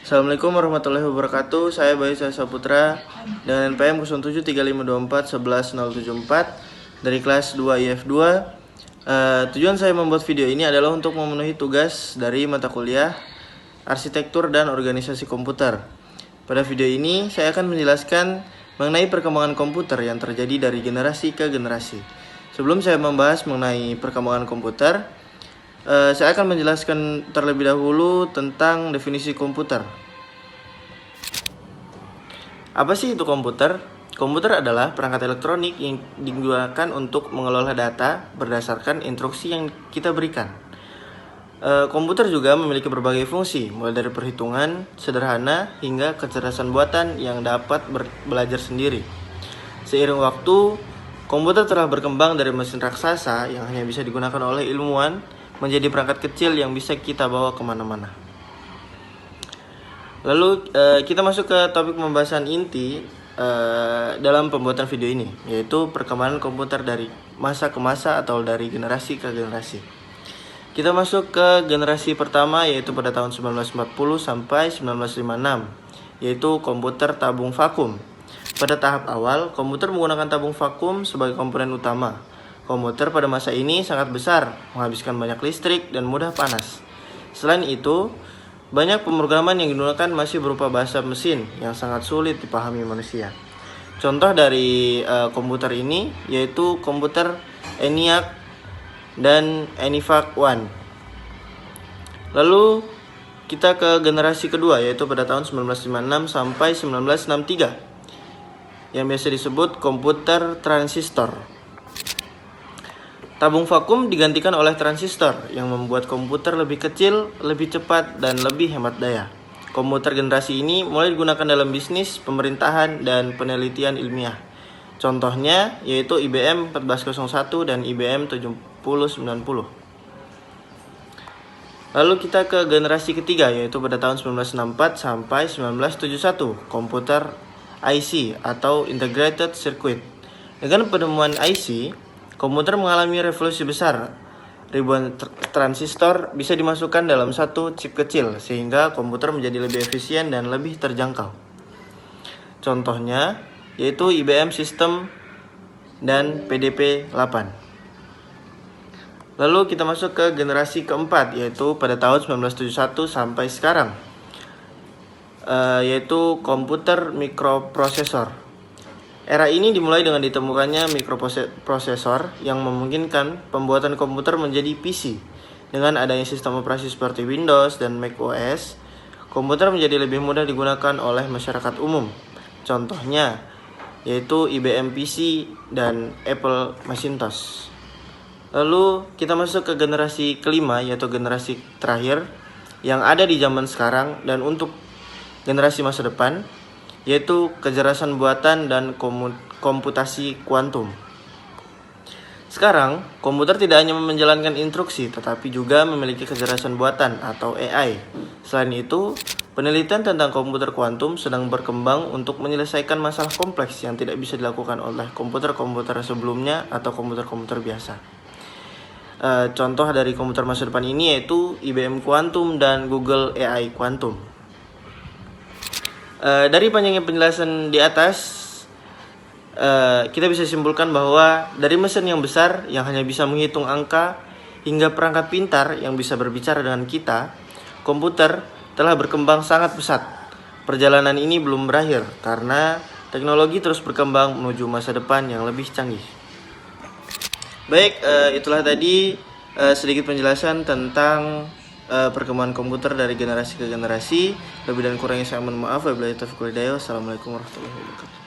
Assalamualaikum warahmatullahi wabarakatuh. Saya Bayu Saputra dengan NPM 073524111074 dari kelas 2 IF2. Tujuan saya membuat video ini adalah untuk memenuhi tugas dari mata kuliah Arsitektur dan Organisasi Komputer. Pada video ini saya akan menjelaskan mengenai perkembangan komputer yang terjadi dari generasi ke generasi. Sebelum saya membahas mengenai perkembangan komputer, saya akan menjelaskan terlebih dahulu tentang definisi komputer. Apa sih itu komputer? Komputer adalah perangkat elektronik yang digunakan untuk mengelola data berdasarkan instruksi yang kita berikan. Komputer juga memiliki berbagai fungsi, mulai dari perhitungan sederhana hingga kecerdasan buatan yang dapat belajar sendiri. Seiring waktu, komputer telah berkembang dari mesin raksasa yang hanya bisa digunakan oleh ilmuwan menjadi perangkat kecil yang bisa kita bawa kemana-mana. Lalu kita masuk ke topik pembahasan inti dalam pembuatan video ini, yaitu perkembangan komputer dari masa ke masa atau dari generasi ke generasi. Kita masuk ke generasi pertama, yaitu pada tahun 1940 sampai 1956, yaitu komputer tabung vakum. Pada tahap awal, komputer menggunakan tabung vakum sebagai komponen utama. Komputer pada masa ini sangat besar, menghabiskan banyak listrik dan mudah panas. Selain itu, banyak pemrograman yang digunakan masih berupa bahasa mesin yang sangat sulit dipahami manusia. Contoh dari komputer ini yaitu komputer ENIAC dan ENIFAC 1. Lalu kita ke generasi kedua, yaitu pada tahun 1956 sampai 1963, yang biasa disebut komputer transistor. Tabung vakum digantikan oleh transistor yang membuat komputer lebih kecil, lebih cepat, dan lebih hemat daya. Komputer generasi ini mulai digunakan dalam bisnis, pemerintahan, dan penelitian ilmiah. Contohnya yaitu IBM 1401 dan IBM 7090. Lalu kita ke generasi ketiga, yaitu pada tahun 1964 sampai 1971, komputer IC atau Integrated Circuit. Dengan penemuan IC, komputer mengalami revolusi besar. Ribuan transistor bisa dimasukkan dalam satu chip kecil, sehingga komputer menjadi lebih efisien dan lebih terjangkau. Contohnya yaitu IBM System dan PDP-8. Lalu kita masuk ke generasi keempat, yaitu pada tahun 1971 sampai sekarang, yaitu komputer mikroprosesor. Era ini dimulai dengan ditemukannya mikroprosesor yang memungkinkan pembuatan komputer menjadi PC. Dengan adanya sistem operasi seperti Windows dan Mac OS, komputer menjadi lebih mudah digunakan oleh masyarakat umum. Contohnya yaitu IBM PC dan Apple Macintosh. Lalu kita masuk ke generasi kelima, yaitu generasi terakhir yang ada di zaman sekarang dan untuk generasi masa depan, yaitu kecerdasan buatan dan komputasi kuantum. Sekarang, komputer tidak hanya menjalankan instruksi, tetapi juga memiliki kecerdasan buatan atau AI. Selain itu, penelitian tentang komputer kuantum sedang berkembang untuk menyelesaikan masalah kompleks yang tidak bisa dilakukan oleh komputer-komputer sebelumnya atau komputer-komputer biasa. Contoh dari komputer masa depan ini yaitu IBM Quantum dan Google AI Quantum. Dari panjangnya penjelasan di atas, kita bisa simpulkan bahwa dari mesin yang besar yang hanya bisa menghitung angka hingga perangkat pintar yang bisa berbicara dengan kita, komputer telah berkembang sangat pesat. Perjalanan ini belum berakhir karena teknologi terus berkembang menuju masa depan yang lebih canggih. Baik, itulah tadi sedikit penjelasan tentang perkembangan komputer dari generasi ke generasi. Lebih dan kurangnya saya mohon maaf. Wabillahi taufiq wal hidayah. Wassalamualaikum warahmatullahi wabarakatuh.